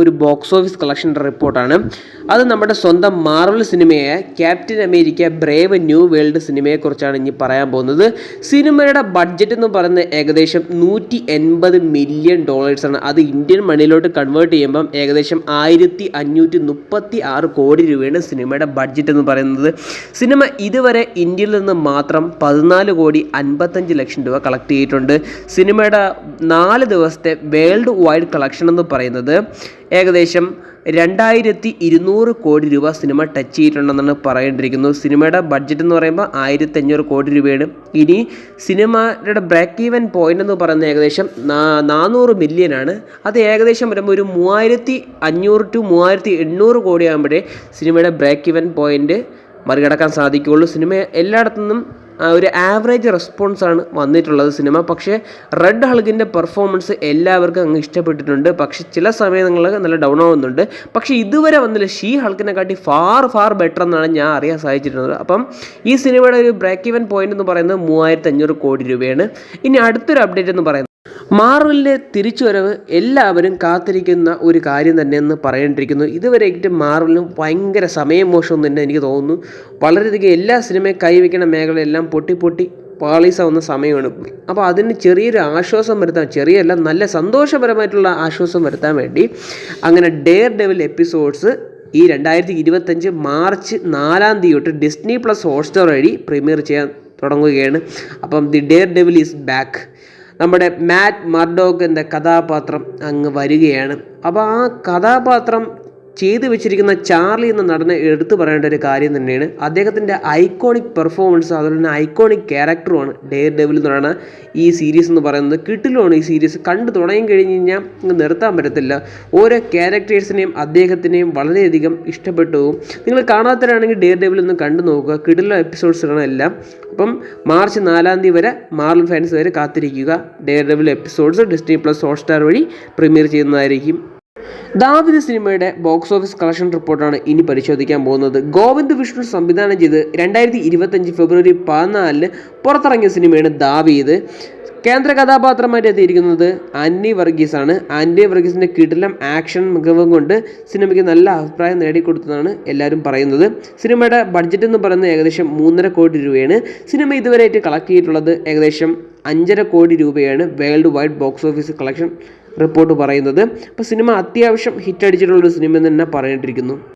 ഒരു box office collection റിപ്പോർട്ടാണ്. അത് നമ്മുടെ സ്വന്തം മാർവൽ സിനിമയായ captain America brave new world സിനിമയെക്കുറിച്ചാണ് ഇനി പറയാൻ പോകുന്നത്. സിനിമയുടെ ബഡ്ജറ്റ് എന്ന് പറയുന്നത് ഏകദേശം $180 മില്യൺ ആണ്. അത് ഇന്ത്യൻ മണിയിലോട്ട് കൺവേർട്ട് ചെയ്യുമ്പം ഏകദേശം 1536 കോടി രൂപയാണ് സിനിമയുടെ ബഡ്ജറ്റ് എന്ന് പറയുന്നത്. സിനിമ ഇതുവരെ ഇന്ത്യയിൽ നിന്ന് മാത്രം 14,55 ലക്ഷം രൂപ കളക്ട് ചെയ്തിട്ടുണ്ട്. സിനിമയുടെ 4 ദിവസത്തെ വേൾഡ് വൈഡ് കളക്ഷൻ എന്ന് പറയുന്നത് ഏകദേശം 2200 കോടി രൂപ സിനിമ ടച്ച് ചെയ്തിട്ടുണ്ടെന്നാണ് പറയേണ്ടിയിരിക്കുന്നത്. സിനിമയുടെ ബഡ്ജറ്റ് എന്ന് പറയുമ്പോൾ 1500 കോടി രൂപയാണ്. ഇനി സിനിമയുടെ ബ്രേക്ക് ഈവൻ പോയിന്റ് എന്ന് പറയുന്നത് ഏകദേശം 400 മില്യൺ ആണ്. അത് ഏകദേശം വരുമ്പോൾ ഒരു 3500 to 3800 കോടി ആകുമ്പോഴേ സിനിമയുടെ ബ്രേക്ക് ഈവൻ പോയിന്റ് മറികടക്കാൻ സാധിക്കുകയുള്ളൂ. സിനിമ എല്ലായിടത്തുനിന്നും ഒരു ആവറേജ് റെസ്പോൺസാണ് വന്നിട്ടുള്ളത് സിനിമ. പക്ഷേ റെഡ് ഹൾക്കിൻ്റെ പെർഫോമൻസ് എല്ലാവർക്കും അങ്ങ് ഇഷ്ടപ്പെട്ടിട്ടുണ്ട്. പക്ഷേ ചില സമയങ്ങളിൽ നല്ല ഡൗൺ ആവുന്നുണ്ട്. പക്ഷേ ഇതുവരെ വന്നില്ല ഷീ ഹൾക്കിനെക്കാട്ടി ഫാർ ബെറ്റർ എന്നാണ് ഞാൻ അറിയാൻ സാധിച്ചിട്ടുള്ളത്. അപ്പം ഈ സിനിമയുടെ ഒരു ബ്രേക്ക് ഈവൻ പോയിന്റ് എന്ന് പറയുന്നത് 3500 കോടി രൂപയാണ്. ഇനി അടുത്തൊരു അപ്ഡേറ്റ് എന്ന് പറയുന്നത് മാർവലിൻ്റെ തിരിച്ചുവരവ് എല്ലാവരും കാത്തിരിക്കുന്ന ഒരു കാര്യം തന്നെയെന്ന് പറയേണ്ടിയിരിക്കുന്നു. ഇതുവരെയായിട്ട് മാർവലിനും ഭയങ്കര സമയമോശം തന്നെ എനിക്ക് തോന്നുന്നു. വളരെയധികം എല്ലാ സിനിമയും കൈവയ്ക്കുന്ന മേഖലയെല്ലാം പൊട്ടി പാളീസാവുന്ന സമയമാണ്. അപ്പോൾ അതിന് ചെറിയൊരു ആശ്വാസം വരുത്താൻ, ചെറിയല്ല നല്ല സന്തോഷപരമായിട്ടുള്ള ആശ്വാസം വരുത്താൻ വേണ്ടി അങ്ങനെ ഡെയർ ഡെവിൽ എപ്പിസോഡ്സ് ഈ 2025 മാർച്ച് 4 തൊട്ട് ഡിസ്നി പ്ലസ് ഹോട്ട്സ്റ്റാർ വഴി പ്രീമിയർ ചെയ്യാൻ തുടങ്ങുകയാണ്. അപ്പം the dare devil is back. നമ്മുടെ മാറ്റ് മർഡോക്ക് എന്ന കഥാപാത്രം അങ്ങ് വരികയാണ്. അപ്പോൾ ആ കഥാപാത്രം ചെയ്തു വെച്ചിരിക്കുന്ന ചാർലി എന്ന നടനെ എടുത്തു പറയേണ്ട ഒരു കാര്യം തന്നെയാണ്. അദ്ദേഹത്തിൻ്റെ ഐക്കോണിക് പെർഫോമൻസ് അതുപോലെ തന്നെ ഐക്കോണിക് ക്യാരക്ടറുമാണ് ഡെയർ ഡെവിൽ എന്ന് പറയുന്ന ഈ സീരീസ് എന്ന് പറയുന്നത്. കിട്ടിലുമാണ് ഈ സീരീസ്. കണ്ടു തുടങ്ങി കഴിഞ്ഞ് കഴിഞ്ഞാൽ നിർത്താൻ പറ്റത്തില്ല. ഓരോ ക്യാരക്ടേഴ്സിനെയും അദ്ദേഹത്തിനെയും വളരെയധികം ഇഷ്ടപ്പെട്ടു പോകും. നിങ്ങൾ കാണാത്തവരാണെങ്കിൽ ഡെയർ ഡെവിൽ ഒന്ന് കണ്ടു നോക്കുക. കിടിലൻ എപ്പിസോഡ്സുകളാണ് എല്ലാം. അപ്പം മാർച്ച് 4 വരെ മാർവൽ ഫാൻസ് വരെ കാത്തിരിക്കുക. Dare devil episodes Disney plus Hotstar വഴി പ്രീമിയർ ചെയ്യുന്നതായിരിക്കും. ദാവീദ് സിനിമയുടെ ബോക്സ് ഓഫീസ് കളക്ഷൻ റിപ്പോർട്ടാണ് ഇനി പരിശോധിക്കാൻ പോകുന്നത്. ഗോവിന്ദ് വിഷ്ണു സംവിധാനം ചെയ്ത് 2025 ഫെബ്രുവരി 14 പുറത്തിറങ്ങിയ സിനിമയാണ് ദാവീദ്. കേന്ദ്ര കഥാപാത്രമായിട്ട് എത്തിയിരിക്കുന്നത് ആൻ്റണി വർഗീസ് ആണ്. ആൻ്റണി വർഗീസിൻ്റെ കിടിലം ആക്ഷൻ മികവും കൊണ്ട് സിനിമയ്ക്ക് നല്ല അഭിപ്രായം നേടിക്കൊടുത്തതാണ് എല്ലാവരും പറയുന്നത്. സിനിമയുടെ ബഡ്ജറ്റ് എന്ന് പറയുന്നത് ഏകദേശം 3.5 കോടി രൂപയാണ്. സിനിമ ഇതുവരെയായിട്ട് കളക്ട് ചെയ്തിട്ടുള്ളത് ഏകദേശം 5.5 കോടി രൂപയാണ് world wide box office collection report പറയുന്നത്. അപ്പോൾ സിനിമ അത്യാവശ്യം ഹിറ്റ് അടിച്ചിട്ടുള്ളൊരു സിനിമ എന്ന് തന്നെ പറയേണ്ടിയിരിക്കുന്നു.